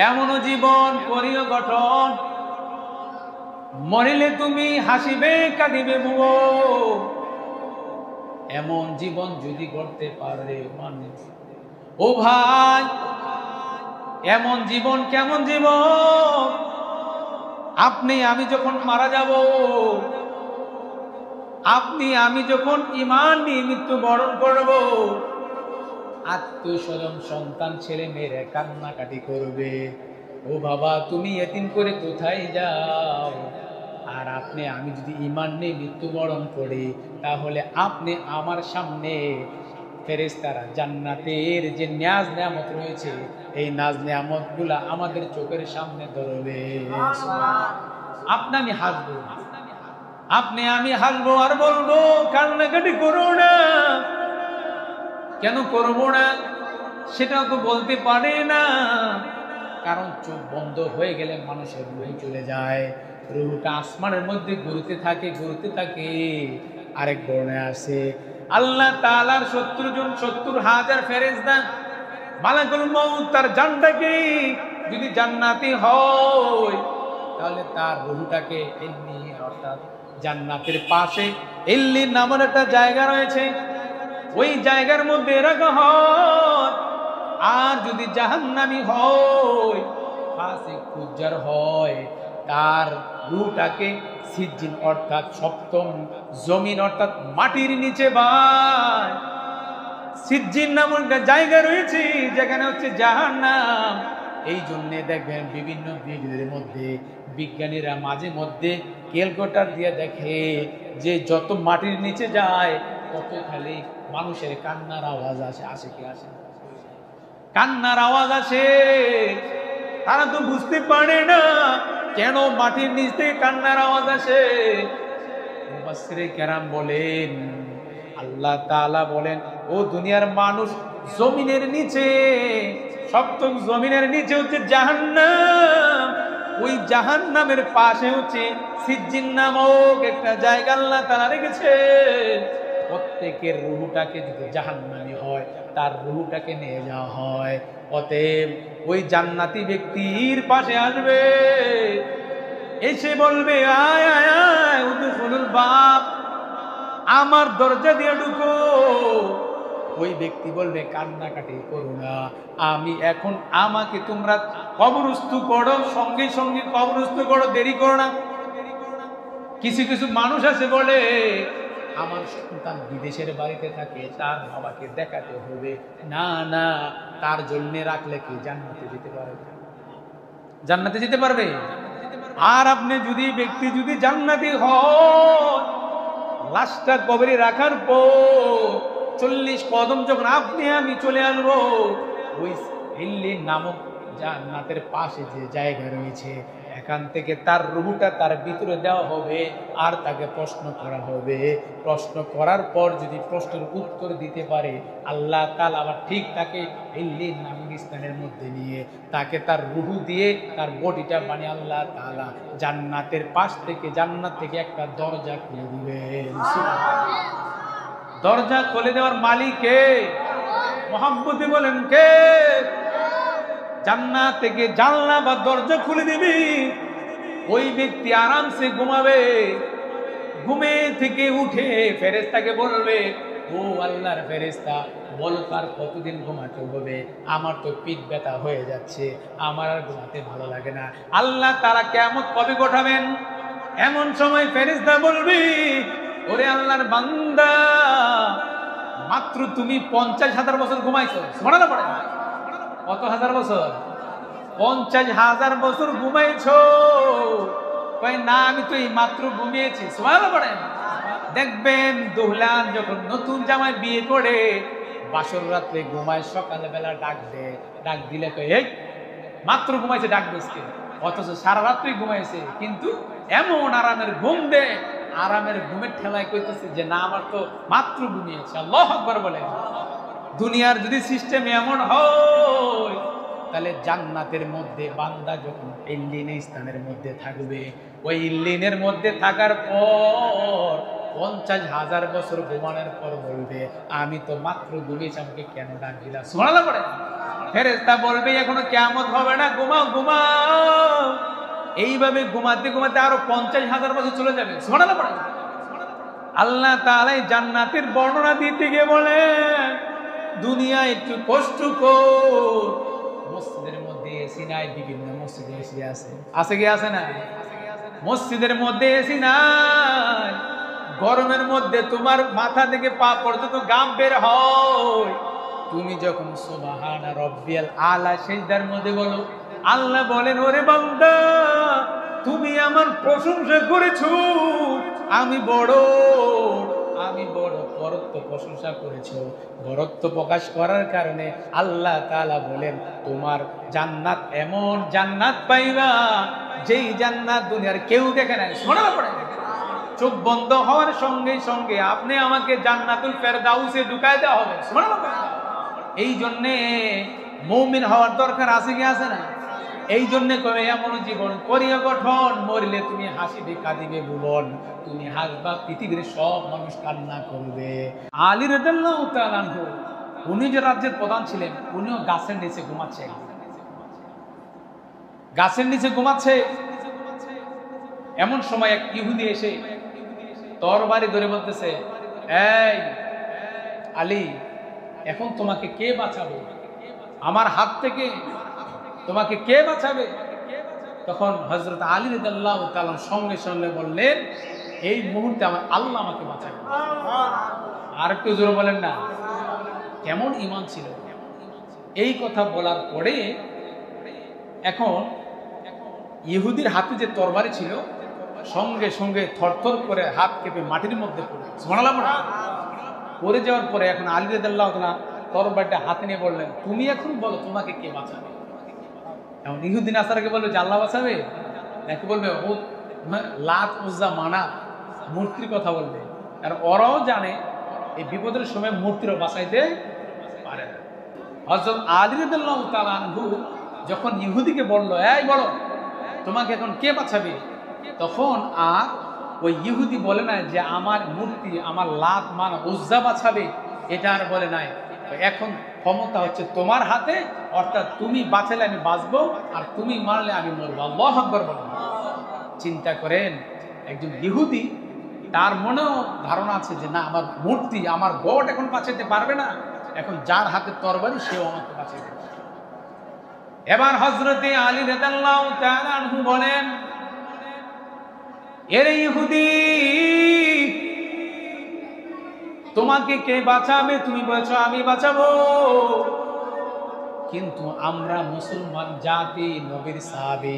এমনও জীবন করিও গঠন, মরিলে তুমি হাসিবে কাঁদিবে ভুবন। এমন জীবন যদি করতে পারে মানুষ, ও ভাই এমন জীবন কেমন জীবন? আপনি আমি যখন মারা যাব, আপনি আমি যখন ঈমান নিয়ে মৃত্যুবরণ করব, আত্মীয় স্বজন সন্তান ছেলে মেয়েরা কান্নাকাটি করবে, ও বাবা তুমি এতিম করে কোথায় যাও। আর আপনি আমি যদি ঈমান নিয়ে মৃত্যুবরণ করি, তাহলে আপনি আমার সামনে ফেরেশতারা জান্নাতের যে নাজ নেয়ামত রয়েছে, এই নাজ নেয়ামতগুলা আমাদের চোখের সামনে ধরবে। আপনি আমি হাসবো, আপনি আমি হাসবো আর বলবো কান্নাকাটি করো না। কেন করবো না সেটাও তো বলতে পারে না, কারণ চোখ বন্ধ হয়ে গেলে মানুষের রুহ চলে যায়। রুহটা আসমানের মধ্যে ঘুরতে থাকে ঘুরতে থাকে। আরেক বর্ণায় আছে আল্লাহ তাআলার 70,000 ফেরেশতা মালাকুল মউত তার জানটাকে যদি জান্নাতি হয়, তাহলে তার রুহটাকে ইল্লিন অর্থাৎ জান্নাতের পাশে ইল্লিন নামের একটা জায়গা রয়েছে, ওই জায়গার মধ্যে রাখা হয়। আর যদি জাহান্নামী হয়, ফাসিক ফুজ্জার হয়, তার রূহটাকে সিজ্জিন অর্থাৎ সপ্তম জমিন অর্থাৎ মাটির নিচে বায়। সিজ্জিন নামক একটা জায়গা রয়েছে, যেখানে হচ্ছে জাহান্নাম। এই জন্যে দেখবেন বিভিন্ন ভিডিওর মধ্যে বিজ্ঞানীরা মাঝে মধ্যে ক্যালকুলেটর দিয়ে দেখে যে যত মাটির নিচে যায় তত খালি মানুষের কান্নার আওয়াজ আসে কি আসে? কান্নার আওয়াজ আসে। তারা তো বুঝতে পারে না কেন মাটির নিচ থেকে কান্নার আওয়াজ আসে। মুফাসসিরে কেরাম বলেন, আল্লাহ তাআলা বলেন, ও দুনিয়ার মানুষ, জমিনের নিচে সপ্তম জমিনের নিচে হচ্ছে জাহান্নাম। ওই জাহান্নামের পাশে হচ্ছে সিজ্জিন নামক একটা জায়গা আল্লাহ তাআলা রেখেছে। প্রত্যেকের রূহটাকে যদি জাহান্নামী হয়, তার রূহটাকে নিয়ে যাওয়া হয়। অতএব ওই জান্নাতি ব্যক্তির পাশে আসবে, এসে বলবে আয় আয় আয় উদখুলুল বাব, আমার দরজা দিয়ে ঢুকো। ওই ব্যক্তি বলবে কান্নাকাটি করো না, আমি এখন আমাকে তোমরা কবরস্থ করো, সঙ্গে সঙ্গে কবরস্থ করো, দেরি করো না। কিছু কিছু মানুষ আছে বলে আমার সন্তান বিদেশের বাড়িতে থাকে, তার বাবাকে দেখাতে হবে। না না, তার জন্য রাখলে কি জান্নাতে যেতে পারবে? জান্নাতে যেতে পারবে? আর আপনি যদি ব্যক্তি যদি জান্নাতি হয়, লাশটা কবরে রাখার পর 40 কদম যখন আপনি আমি চলে আসবো, ওই ইল্লিন নামক জান্নাতের পাশে যে জায়গা রয়েছে, এখান থেকে তার রূহটা তার ভিতরে দেওয়া হবে আর তাকে প্রশ্ন করা হবে। প্রশ্ন করার পর যদি প্রশ্নের উত্তর দিতে পারে, আল্লাহ তাআলা আবার ঠিক তাকে ইল্লিন নামক স্থানের মধ্যে নিয়ে তাকে তার রূহ দিয়ে তার বডিটা বানিয়ে আল্লাহ তাআলা জান্নাতের পাশ থেকে জান্নাত থেকে একটা দরজা খুলে দিবেন। দরজা খুলে দেওয়ার মালিক কে? মুহাম্মদে বলেন কে? জান্নাত থেকে জানলা বা দরজা খুলে দিবি, ওই ব্যক্তি আরামসে ঘুমাবে। ঘুমে থেকে উঠে ফেরেশতাকে বলবে, ও আল্লাহর ফেরেশতা, বলো তার কতদিন ঘুমাতে হবে? আমার তো পিঠ ব্যথা হয়ে যাচ্ছে, আমার আর ঘুমাতে ভালো লাগে না। আল্লাহ তাআলা কিয়ামত কবে ঘটাবেন? এমন সময় ফেরেশতা বলবি, ওরে আল্লাহর বান্দা, মাত্র তুমি 50,000 বছর ঘুমাইছো। সুবহানাল্লাহ পড়ে। কত হাজার বছর? 50,000 বছর ঘুমাইছো। কই না, আমি তো এই মাত্র ঘুমিয়েছি। সুবহানাল্লাহ পড়েন। দেখবেন দুহলান যখন নতুন জামাই বিয়ে করে বাসর রাত্রে ঘুমায়, সকালবেলা ডাক দেয়, ডাক দিলে কই এই মাত্র ঘুমাইছে, ডাক দিচ্ছে। অথচ সারা রাত্রি ঘুমাইছে, কিন্তু এমন আরামের ঘুম দেয়, আরামের ঘুমের ঠেলায় কইতেছে যে না, আমার তো মাত্র ঘুমিয়েছে। আল্লাহু আকবার বলেন। দুনিয়ার যদি সিস্টেম এমন হয়, তাহলে জান্নাতের মধ্যে বান্দা যখন ইল্লিনের স্থানের মধ্যে থাকবে, ওই ইল্লিনের মধ্যে থাকার পর 50,000 বছর ঘুমানোর পর বলবে, আমি তো মাত্র ঘুমিয়েছি, আমাকে কেন ডাক দিলা? সুবহানাল্লাহ পড়ে। ফেরেশতা বলবে এখনো কিয়ামত হবে না, ঘুমাও ঘুমাও। এইভাবে ঘুমাতে ঘুমাতে আরো 50,000 বছর চলে যাবে। সুবহানাল্লাহ পড়ে। আল্লাহ তাআলা জান্নাতের বর্ণনা দিতে গিয়ে বলেন দুনিয়া একটু কষ্ট কর। মসজিদের মধ্যে এসি নাই, বিভিন্ন মসজিদে এসি আছে, আছে কি আছে না? মসজিদের মধ্যে এসি নাই, গরমের মধ্যে তোমার মাথা থেকে পা পর্যন্ত ঘাম বের হয়। তুমি যখন সুবহানা রাব্বিয়াল আলা সিজদার মধ্যে বলো, আল্লাহ বলেন ওরে বান্দা তুমি আমার প্রশংসা করেছো, আমি বড় বড়ত্ব প্রশংসা করেছো। বড়ত্ব প্রকাশ করার কারণে আল্লাহ তাআলা বলেন তোমার জান্নাত এমন জান্নাত পাইবা যেই জান্নাত দুনিয়ার কেউ দেখে নাই। শোনা পড়ে, চোখ বন্ধ হওয়ার সঙ্গে সঙ্গে আপনি আমাকে জান্নাতুল ফেরদাউসে ঢুকায় দেওয়া হবে। শোনা পড়ে। এই জন্যে মুমিন হওয়ার দরকার আছে কি আছে না? এই জন্য কবে এমন জীবন করিয়া গঠন, মরলে তুমি হাসিবে কাঁদিবে ভুবন, তুমি হাসবা পৃথিবীর সব মানুষ কান্না করবে। আলী রাদিয়াল্লাহু তাআলা আনহু উনি যে রাজ্যের প্রধান ছিলেন, উনিও গাছের নিচে ঘুমাচ্ছে। গাছের নিচে ঘুমাচ্ছে, এমন সময় এক ইহুদি এসে তরবারি ধরে বলতেছে, এই আলী, এখন তোমাকে কে বাঁচাবে? আমার হাত থেকে তোমাকে কে বাঁচাবে? তখন হযরত আলী রাদিয়াল্লাহু তাআলা সঙ্গে সঙ্গে বললেন, এই মুহূর্তে আমার আল্লাহ আমাকে বাঁচাবে। আর একটু জোরে বলেন না, কেমন ঈমান ছিল! এই কথা বলার পরে এখন ইহুদির হাতে যে তরবারি ছিল, সঙ্গে সঙ্গে থরথর করে হাত কেঁপে মাটির মধ্যে পড়ে। সুবহানাল্লাহ। পড়ে যাওয়ার পরে এখন আলী রাদিয়াল্লাহু তাআলা তরবারিটা হাতে নিয়ে বললেন, তুমি এখন বলো তোমাকে কে বাঁচাবে? এখন ইহুদি নাসারাকে বলবে যে আল্লাহ বাঁচাবে, নাকি বলবে ও লাত উজ্জা মানা মূর্তির কথা বলবে? কারণ ওরাও জানে এই বিপদের সময় মূর্তিরও বাঁচাইতে পারে না। হযরত আলী রাদিয়াল্লাহু তাআলা আনহু যখন ইহুদিকে বলল, এই বলো তোমাকে এখন কে বাঁচাবে, তখন আর ওই ইহুদি বলে না যে আমার মূর্তি, আমার লাত মানা উজ্জা বাঁচাবে, এটা আর বলে নাই। এখন ক্ষমতা হচ্ছে তোমার হাতে, অর্থাৎ তুমি বাঁচালে আমি বাঁচবো, আর তুমি মারলে আমি মরবো। আল্লাহু আকবার বলেন। চিন্তা করেন, একজন ইহুদি, তার মনেও ধারণা আছে যে না, আমার মূর্তি, আমার গড এখন বাঁচাতে পারবে না, এখন যার হাতে তরবারি সেও আমাকে বাঁচাতে পারবে। এবার হযরতে আলী রাদিয়াল্লাহু তাআলা আনহু বলেন, এরে ইহুদি, তোমাকে কে বাঁচাবে? তুমি বলছো আমি বাঁচাবো, কিন্তু আমরা মুসলমান জাতি, নবীর সাহাবী,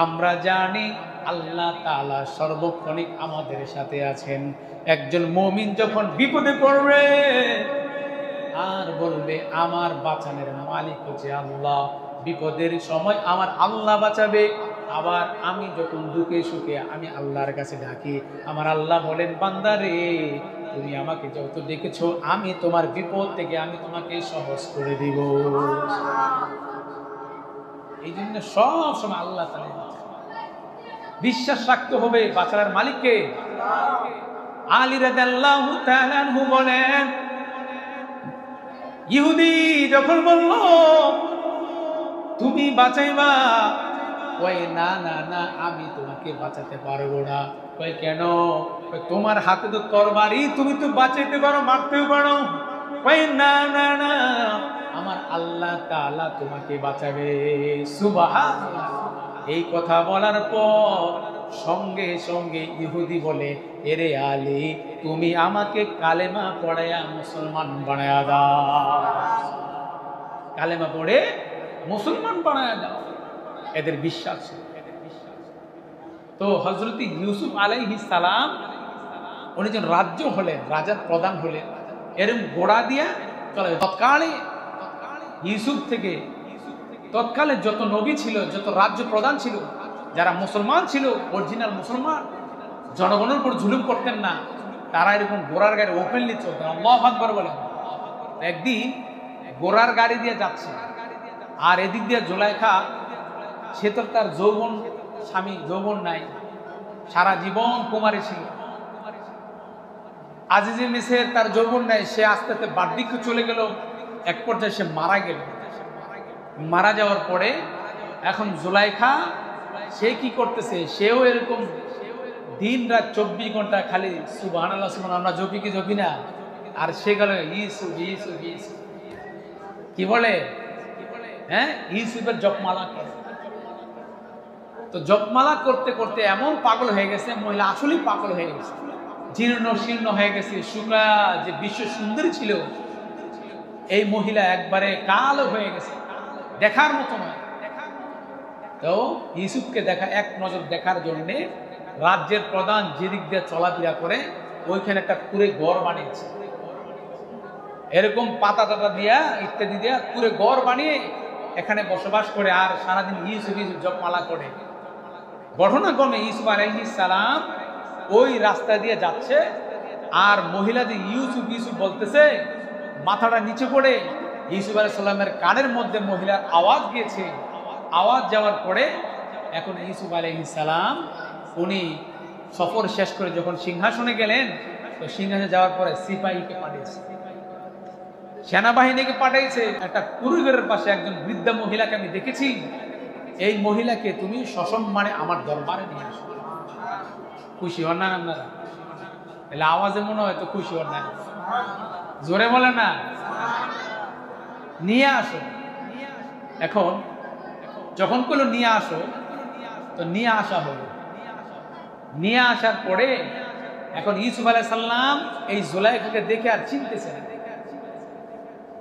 আমরা জানি আল্লাহ তাআলা সর্বক্ষণিক আমাদের সাথে আছেন। একজন মুমিন যখন বিপদে পড়বে আর বলবে আমার বাঁচানোর মালিক হচ্ছে আল্লাহ, বিপদের সময় আমার আল্লাহ বাঁচাবে। আবার আমি যখন দুঃখে সুখে আমি আল্লাহর কাছে ডাকি, আমার আল্লাহ বলেন, বান্দা রে, তুমি আমাকে যত ডেকেছো, আমি তোমার বিপদ থেকে আমি তোমাকে সহজ করে দিব। এই জন্য সব সময় আল্লাহ তাআলা বিশ্বাস রাখতে হবে বাঁচার মালিককে। আলী রাদিয়াল্লাহু তাআলা আনহু বলেন, ইহুদি যখন বলল তুমি বাঁচাইবা, কই না না না, আমি তোমাকে বাঁচাতে পারবো না। কই কেন? তোমার হাতে তো তরবারি, তুমি তো বাঁচাইতে পারো, মারতেও পারো। কই না না না, আমার আল্লাহ তাআলা তোমাকে বাঁচাবে। সুবহানাল্লাহ। এই কথা বলার পর সঙ্গে সঙ্গে ইহুদি বলে, এরে আলী, তুমি আমাকে কালেমা পড়ায়া মুসলমান বানায়া দাও, কালেমা পড়ে মুসলমান বানায়া দাও। এদের বিশ্বাস। তো হযরত ইউসুফ আলাইহিস সালাম উনি যখন রাজ্য হলেন, রাজার প্রধান হলেন, এরকম গোড়া দিয়া চলে। তৎকালে ইউসুফ থেকে তৎকালে যত নবী ছিল, যত রাজ্য প্রধান ছিল, যারা মুসলমান ছিল, অরিজিনাল মুসলমান, জনগণের উপর জুলুম করতেন না, তারা এরকম ঘোড়ার গাড়ি ওপেনলি চলতেন। আল্লাহু আকবার বলেন। একদিন ঘোড়ার গাড়ি দিয়ে যাচ্ছে, আর এদিক দিয়ে জুলাইখা, সে তো তার যৌবন স্বামী, যৌবন নাই, সারা জীবন কুমারী ছিল। আজিজে মিসের তার যৌবন নাই, সে আস্তে আস্তে বার্ধক্য চলে গেল, এক পর্যায়ে সে মারা গেল। মারা যাওয়ার পরে এখন জুলাইখা সে কি করতেছে, সেও এরকম দিন রাত 24 ঘন্টা খালি সুবহানাল্লাহ সুবহানাল্লাহ আমরা জপি কি জপি না, আর সে গেল ইউসুফ ইউসুফ ইউসুফ কি বলে, হ্যাঁ ইউসুফের জপমালা করে। তো জপমালা করতে করতে এমন পাগল হয়ে গেছে, মহিলা আসলেই পাগল হয়ে গেছে, জীর্ণ শীর্ণ হয়ে গেছে, শুক্লা যে বিশ্ব সুন্দরী ছিল এই মহিলা একবারে কালো হয়ে গেছে, দেখার মতো নয়। তো ইউসুফকে দেখা এক নজর দেখার জন্যে রাজ্যের প্রধান যেদিক দিয়ে চলাফেরা করে ওইখানে একটা কুড়ে ঘর বানিয়েছে, এরকম পাতা টাতা দিয়া ইত্যাদি দিয়া কুড়ে ঘর বানিয়ে এখানে বসবাস করে আর সারাদিন ইউসুফ ইউসুফ জপমালা করে। ঘটনাক্রমে ইউসুফ আলাইহিস সালাম ওই রাস্তা দিয়ে যাচ্ছে আর মহিলাদের ইউসুফ ইউসুফ বলতেছে, মাথাটা নিচে পড়ে ইউসুফ আলাইহিস সালামের কানের মধ্যে মহিলার আওয়াজ গিয়েছে। আওয়াজ যাওয়ার পরে এখন ইউসুফ আলাইহিস সালাম উনি সফর শেষ করে যখন সিংহাসনে গেলেন, তো সিংহাসনে যাওয়ার পরে সিপাহীকে পাঠিয়েছে, সেনাবাহিনীকে পাঠিয়েছে। একটা কুড়িঘরের পাশে একজন বৃদ্ধা মহিলাকে আমি দেখেছি, এই মহিলাকে তুমি সসম্মানে আমার দরবারে নিয়ে আসো। খুশি হন না আপনারা? তাহলে আওয়াজে মনে হয় তো খুশি হন না, জোরে বলে না, নিয়ে আসো। এখন যখন কোনো নিয়ে আসো, তো নিয়ে আসা হলো। নিয়ে আসার পরে এখন ইউসুফ আলাইহিস সালাম এই জুলাইখাকে দেখে আর চিনতেছে না।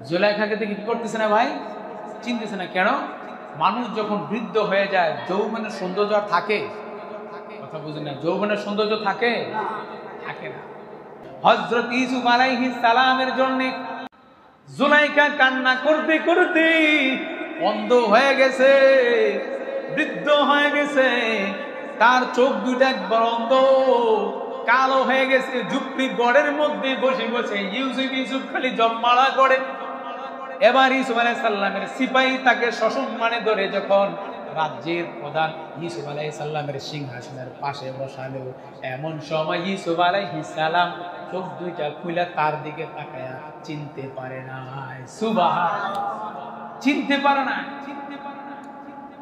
জুলাইখাকে দেখে কি করতেছে না ভাই? চিনতেছে না। কেন? মানুষ যখন বৃদ্ধ হয়ে যায় যৌবনের সৌন্দর্য আর থাকে? কথা বুঝেন না, যৌবনের সৌন্দর্য থাকে থাকে না। হযরত ইউসুফ আলাইহিস সালামের জন্য জুলাইখা কান্না করতে করতে অন্ধ হয়ে গেছে, বৃদ্ধ হয়ে গেছে, তার চোখ দুইটা একবার অন্ধ, কালো হয়ে গেছে। ঝুপড়ি গড়ের মধ্যে বসে বসে ইউসুফ ইউসুফ খালি জপমালা করে। এবার ইউসুফ আলাইহিস সালামের সিপাহী তাকে সসম্মানে ধরে যখন রাজ্যের প্রধান ইউসুফ আলাইহিস সালামের সিংহাসনের পাশে বসালো, এমন সময় ইউসুফ আলাইহিস সালাম চোখ দুইটা খুলে তার দিকে তাকায়া চিনতে পারে না। সুবহানাল্লাহ, চিনতে পারে না।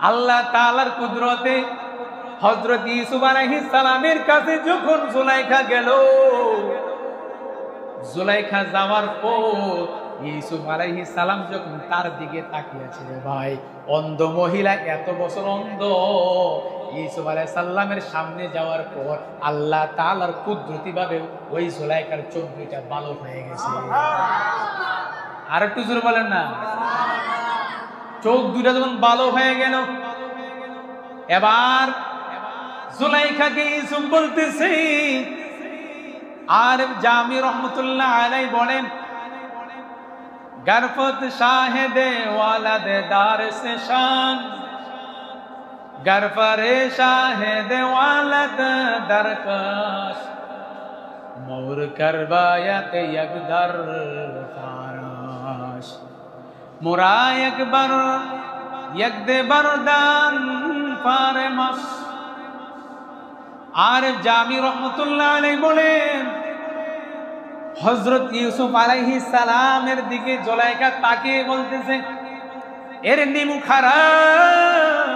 আল্লাহ তাআলার কুদরতে হযরত ইউসুফ আলাইহিস সালামের কাছে যখন জুলাইখা গেল, জুলাইখা যাওয়ার পর ইউসুফ আলাইহিস সালাম যখন তার দিকে তাকিয়েছিল, ভাই অন্ধ মহিলা এত বছর অন্ধ, ইউসুফ আলাইহিস সালামের সামনে যাওয়ার পর আল্লাহ তাআলার কুদরতি ভাবে ওই জুলাইখার চোখ দুইটা ভালো হয়ে গেছে। আর একটু জোরে বলেন না। চোখ দুইটা যখন ভালো হয়ে গেল, এবার জুলাইখাকে ইউসুফ বলতেছে। আর জামি রহমতুল্লাহ আলাইহি বলেন, গরফত শাহেদে ওয়ালাদ দার সে শান, গরফরে শাহেদে ওয়ালাদ দরকাশ, মোর করবায়াত একদর ফারাশ, মোরা একবার একদে বরদান ফারমাস। আর জামি রহমতুল্লাহ আলাইহি বলেন, হযরত ইউসুফ আলাইহিস সালামের দিকে জুলাইখা তাকিয়ে বলতেছে, এর নিমু খারাপ,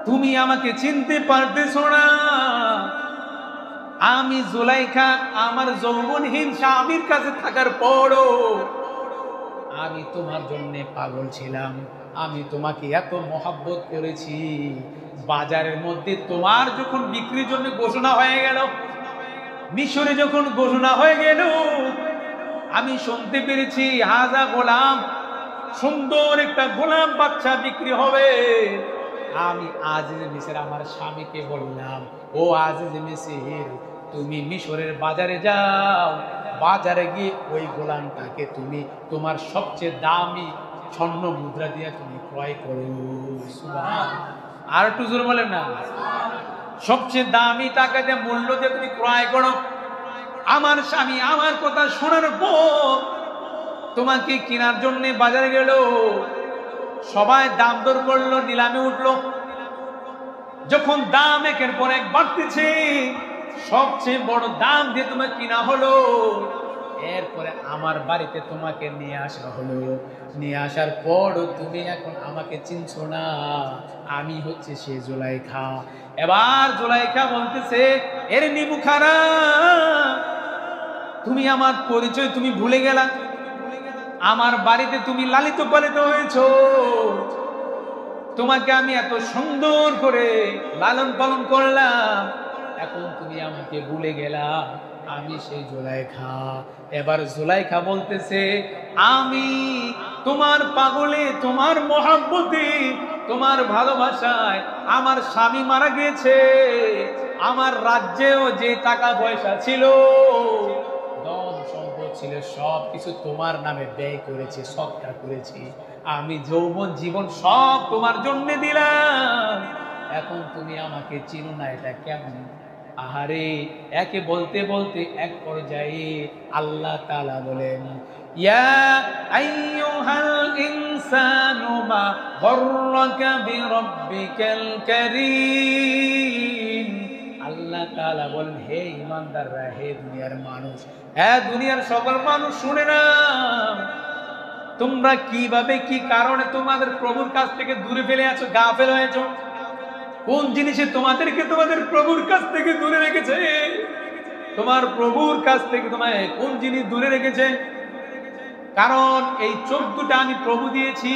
তুমি আমাকে চিনতে পারতেছো না? আমি জুলাইখা আমার যৌবনহীন স্বামীর কাছে থাকার পরও আমি তোমার জন্য পাগল ছিলাম, আমি তোমাকে এত মহব্বত করেছি। বাজারের মধ্যে তোমার যখন বিক্রির জন্য ঘোষণা হয়ে গেল, মিশরে যখন ঘোষণা হয়ে গেল, আমি শুনতে পেরেছি হাজা গোলাম, সুন্দর একটা গোলাম বাচ্চা বিক্রি হবে। আমি আজিজ মিসর আমার স্বামীকে বললাম, ও আজিজ মিসর, তুমি মিশরের বাজারে যাও, বাজারে গিয়ে ওই গোলামটাকে তুমি তোমার সবচেয়ে দামি স্বর্ণ মুদ্রা দিয়ে তুমি ক্রয় করো। আর একটু জোরে বলেন না। সবচেয়ে দামি টাকা দিয়ে মূল্য দিয়ে তুমি ক্রয় করো। আমার স্বামী আমার কথা শোনার পর তোমাকে কেনার জন্য বাজারে গেল, সবাই দাম দর করলো, নিলামে উঠলো। যখন দাম একের পর এক বাড়তেছে, সবচেয়ে বড় দাম দিয়ে তোমার কিনা হলো। এরপরে আমার বাড়িতে তোমাকে নিয়ে আসা হলো, নিয়ে আসার পরও তুমি এখন আমাকে চিনছো না, আমি হচ্ছে সে জুলাইখা। এবার জুলাইখা বলতেছে, এর নিবুখারা, তুমি আমার পরিচয় তুমি ভুলে গেলা, আমার বাড়িতে তুমি লালিত পালিত হয়েছো, তোমাকে আমি এত সুন্দর করে লালন পালন করলাম, এখন তুমি আমাকে ভুলে গেলা, আমি সেই জুলাইখা। এবার জুলাইখা বলতেছে, আমি তোমার পাগলে, তোমার মহাব্বতে, তোমার ভালোবাসায় আমার স্বামী মারা গেছে, আমার রাজ্যেও যে টাকা পয়সা ছিল, ধন সম্পদ ছিল, সব কিছু তোমার নামে ব্যয় করেছি, সৎকার করেছি, আমি যৌবন জীবন সব তোমার জন্য দিলাম, এখন তুমি আমাকে চিনো না, এটা কেমন? আহারে, একে বলতে বলতে এক পর্যায়ে আল্লাহ তাআলা বলেন, ইয়া আইয়ুহাল ইনসানু মা গররাকা বিরাব্বিকাল কারীম। আল্লাহ তাআলা বলেন, হে ঈমানদাররা, হে দুনিয়ার মানুষ, হে দুনিয়ার সকল মানুষ শুনে নাও, তোমরা কিভাবে কি কারণে তোমাদের প্রভুর কাছ থেকে দূরে ফেলে আছো, গাফেল হয়েছো? কোন জিনিসে তোমাদেরকে তোমাদের প্রভুর কাছ থেকে দূরে রেখেছে? তোমার প্রভুর কাছ থেকে তোমায় কোন জিনিস দূরে রেখেছে? কারণ এই চোখ দুটা আমি প্রভু দিয়েছি,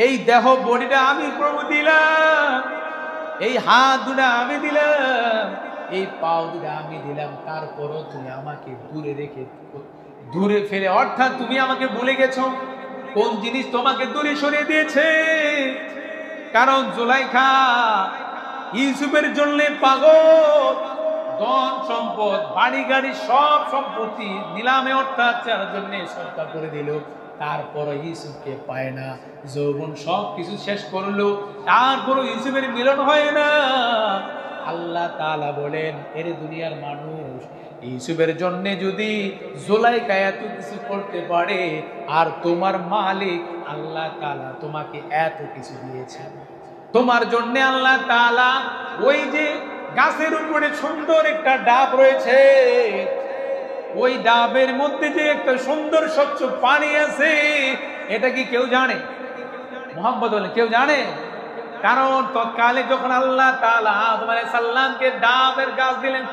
এই দেহ বডিটা আমি প্রভু দিলাম, এই হাত দুটা আমি দিলাম, এই পাও দুটা আমি দিলাম, তারপরও তুমি আমাকে দূরে রেখে, দূরে ফেলে, অর্থাৎ তুমি আমাকে ভুলে গেছো। কোন জিনিস তোমাকে দূরে সরিয়ে দিয়েছে? কারণ জুলাইখা ইউসুফের জন্য পাগল, ধন সম্পদ, বাড়ি গাড়ি, সব সম্পত্তি নিলামে অর্থাৎ তার জন্য সৎকার করে দিল, তারপরও ইউসুফকে পায় না, যৌবন সব কিছু শেষ করলো, তারপরও ইউসুফের মিলন হয় না। আল্লাহ তাআলা বলেন, এর দুনিয়ার মানুষ, ইউসুফের জন্য যদি জুলাইখা এত কিছু করতে পারে, আর তোমার মালিক আল্লাহ তাআলা তোমাকে এত কিছু দিয়েছেন, তোমার জন্য আল্লাহ তাআলা ওই যে গাছের উপরে সুন্দর একটা ডাব রয়েছে, ওই ডাবের মধ্যে যে একটা সুন্দর স্বচ্ছ পানি আছে, এটা কি কেউ জানে? মুহাম্মদ বলেন, কেউ জানে? কারণ তৎকালে যখন আল্লাহ তাআলা আদম আলাইহিস সালামকে ডাবের গাছ দিলেন,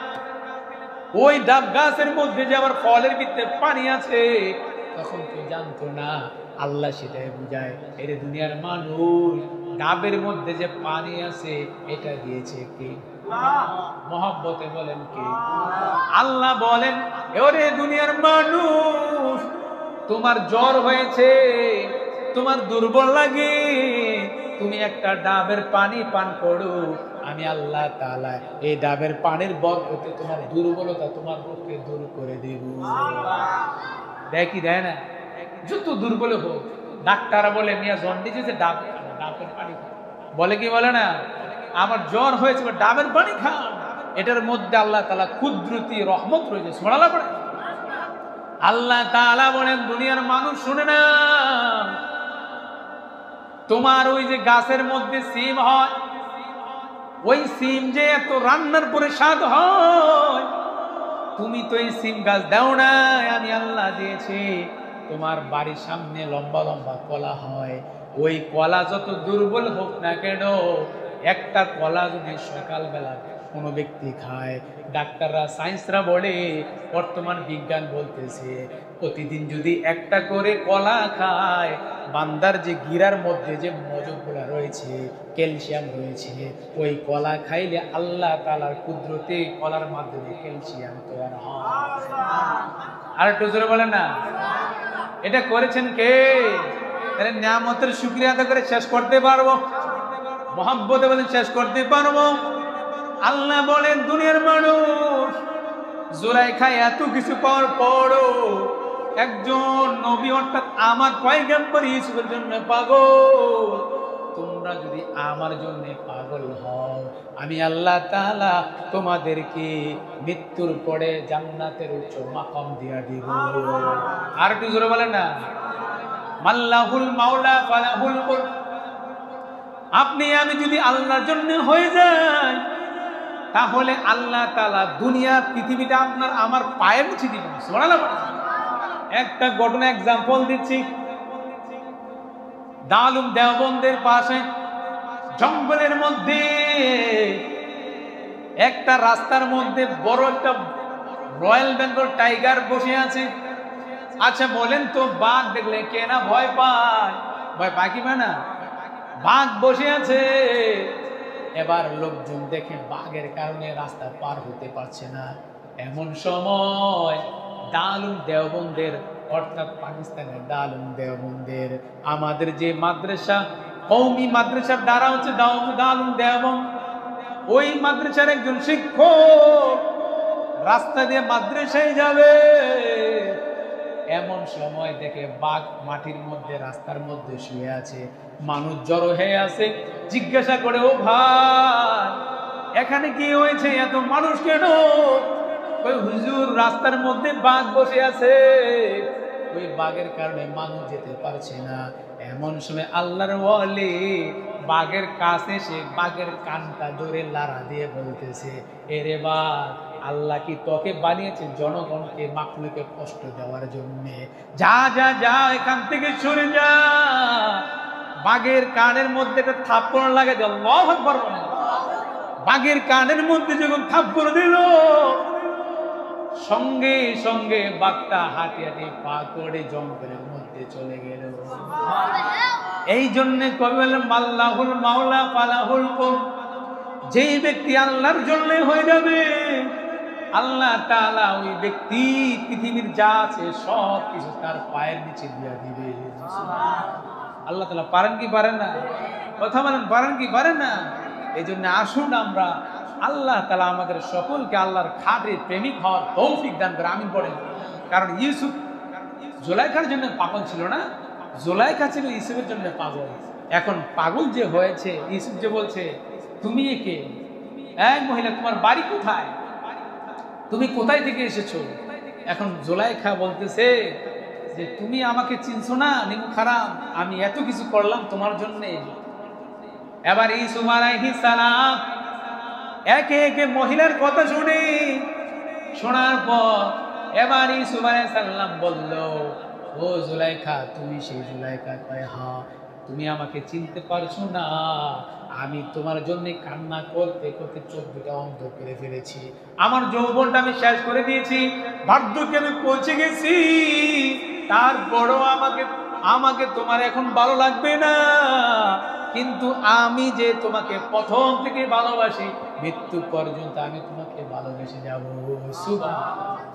ওই ডাব গাছের মধ্যে যে আবার ফলের ভিতরে পানি আছে, তখন কেউ জানতো না। আল্লাহ সেটাই বুঝায়, এর দুনিয়ার মানুষ, ডাবের মধ্যে যে পানি আছে এটা দিয়েছে কে? মহব্বতে বলেন কে? আল্লাহ বলেন, ওরে দুনিয়ার মানুষ, তোমার জ্বর হয়েছে, তোমার দুর্বল লাগে, তুমি একটা ডাবের পানি পান করো, আমি আল্লাহ তাআলা এই ডাবের পানির বরকতে তোমার দুর্বলতা, তোমার রোগকে দূর করে দেব। দেখি দেয় না, যত দুর্বল হোক, ডাক্তাররা বলে মিয়া জন্ডিস হয়েছে, ডাবের পানি খাও, বলে কি বলে না? আমার জ্বর হয়েছে, ডাবের পানি খাও, এটার মধ্যে আল্লাহ তাআলা কুদরতি রহমত রয়েছে। সুবহানাল্লাহ পড়ে। আল্লাহ তাআলা বলেন, দুনিয়ার মানুষ শুনে না, তোমার ওই যে গাছের মধ্যে সিম হয়, ওই সিম যে এত রান্নার পরে স্বাদ হয়, তুমি তো এই সিম গাছ দাও না, আমি আল্লাহ দিয়েছি। তোমার বাড়ির সামনে লম্বা লম্বা কলা হয়, ওই কলা যত দুর্বল হোক না কেন, একটা কলা যদি সকালবেলা কোনো ব্যক্তি খায়, ডাক্তাররা, সায়েন্সরা বলে, বর্তমান বিজ্ঞান বলতেছে, প্রতিদিন যদি একটা করে কলা খায়, বান্দার যে গিরার মধ্যে যে মজবগুলো রয়েছে, ক্যালসিয়াম রয়েছে, ওই কলা খাইলে আল্লাহ তাআলার কুদরতে কলার মাধ্যমে ক্যালসিয়াম তৈরি হয়। আর একটু জোরে বলেন না, এটা করেছেন কে? আরে নিয়ামতের শুকরিয়া আদায় করে শেষ করতে পারবো? মহব্বতে বলেন, শেষ করতে পারবো? আল্লাহ বলেন, দুনিয়ার মানুষ, জুলাইখা এত কিছু পাওয়ার পরও একজন নবী অর্থাৎ আমার পয়গম্বর ইউসুফের জন্য পাগল। তোমরা যদি আমার জন্য পাগল হও, আমি আল্লাহ তাআলা তোমাদেরকে মৃত্যুর পরে জান্নাতের উচ্চ মাকাম দিয়া দিব। আর একটু জোরে বলেন না, মাল্লাহুল মাওলা ফালাহুল মুলক। আপনি আমি যদি আল্লাহর জন্য হয়ে যাই, তাহলে আল্লাহ তাআলা দুনিয়া পৃথিবীটা আপনার আমার পায়ের নিচে দিবেন। সুবহানাল্লাহ। একটা ঘটনা এক্সাম্পল দিচ্ছি। দারুল দেওবন্দের পাশে জঙ্গলের মধ্যে একটা রাস্তার মধ্যে বড় একটা রয়্যাল বেঙ্গল টাইগার বসে আছে। আচ্ছা বলেন তো, বাঘ দেখলে কে না ভয় পায়? ভয় পায় কি পায় না? বাঘ বসে আছে। এবার লোকজন দেখে বাঘের কারণে রাস্তা পার হতে পারছে না। এমন সময় দারুল দেওবন্দের, অর্থাৎ পাকিস্তানের দারুল দেওবন্দের আমাদের যে মাদ্রাসা, কওমি মাদ্রাসার দ্বারা হচ্ছে দারুল দেওবন্দ, ওই মাদ্রাসার একজন শিক্ষক রাস্তা দিয়ে মাদ্রাসায় যাবে। এমন সময় দেখে বাঘ মাটির মধ্যে রাস্তার মধ্যে শুয়ে আছে। মানুষ জড়ো হয়ে আছে, জিজ্ঞাসা করে, ও ভাই এখানে কি হয়েছে, এত মানুষ কেন? ওই হুজুর রাস্তার মধ্যে বাঘ বসে আছে, ওই বাঘের কারণে মানুষ যেতে পারছে না। এমন সময় আল্লাহর ওয়ালি বাঘের কাছে এসে বাঘের কানটা ধরে লাড়া দিয়ে বলতেছে, এরে বাঘ, আল্লাহ কি তোকে বানিয়েছে জনগণকে, মাখলুকে কষ্ট দেওয়ার জন্য? যা যা যা, এখান থেকে সরে যা। বাঘের কানের মধ্যে একটা থাপ্পড় লাগে, আল্লাহু আকবার। বাঘের কানের মধ্যে যখন থাপ্পড় দিল, সঙ্গে সঙ্গে বাঘটা হাঁটি হাঁটি পা করে জঙ্গলের মধ্যে চলে গেল। এই জন্য কবি বলেন, মাল্লাহুল মাওলা ফালাহুল কুম, যেই ব্যক্তি আল্লাহর জন্য হয়ে যাবে, আল্লাহ তাআলা ওই ব্যক্তি পৃথিবীর যা আছে সব কিছু তার পায়ের নিচে দিয়ে দিবে। আল্লাহ তাআলা পারেন কি পারেন না? কথা বলেন, পারেন কি পারেন না? এই জন্য আসুন আমরা, আল্লাহ তাআলা আমাদের সকলকে আল্লাহর খাঁটি প্রেমিক হওয়ার তৌফিক দান করে, আমিন বলেন। কারণ ইউসুফ জুলাইখার জন্য পাগল ছিল না, জুলাইখা ছিল ইউসুফের জন্য পাগল। এখন পাগল যে হয়েছে, ইউসুফ যে বলছে, তুমি কে? এক মহিলা, তোমার বাড়ি কোথায়? তুমি কোথায় থেকে এসেছো? এখন জুলাইখা বলতেছে যে, তুমি আমাকে চিনছো না নিমু খারাম, আমি এত কিছু করলাম তোমার জন্যে। এবার ইউসুফ আলাইহিস সালাম একে একে মহিলার কথা শুনে, শোনার পর এবার ইউসুফ আলাইহিস সালাম বলল, ও জুলাইখা, তুমি সেই জুলাইখা? কয়, হ্যাঁ। তুমি আমাকে চিনতে পারছো না? আমি তোমার জন্য কান্না করতে করতে চোখ দুটা অন্ধ করে ফেলেছি, আমার যৌবনটা আমি শেষ করে দিয়েছি, বার্ধক্যে আমি পৌঁছে গেছি। তারপরও আমাকে তোমার এখন ভালো লাগবে না, কিন্তু আমি যে তোমাকে প্রথম থেকে ভালোবাসি, মৃত্যু পর্যন্ত আমি তোমাকে ভালোবেসে যাব। সুবহানাল্লাহ।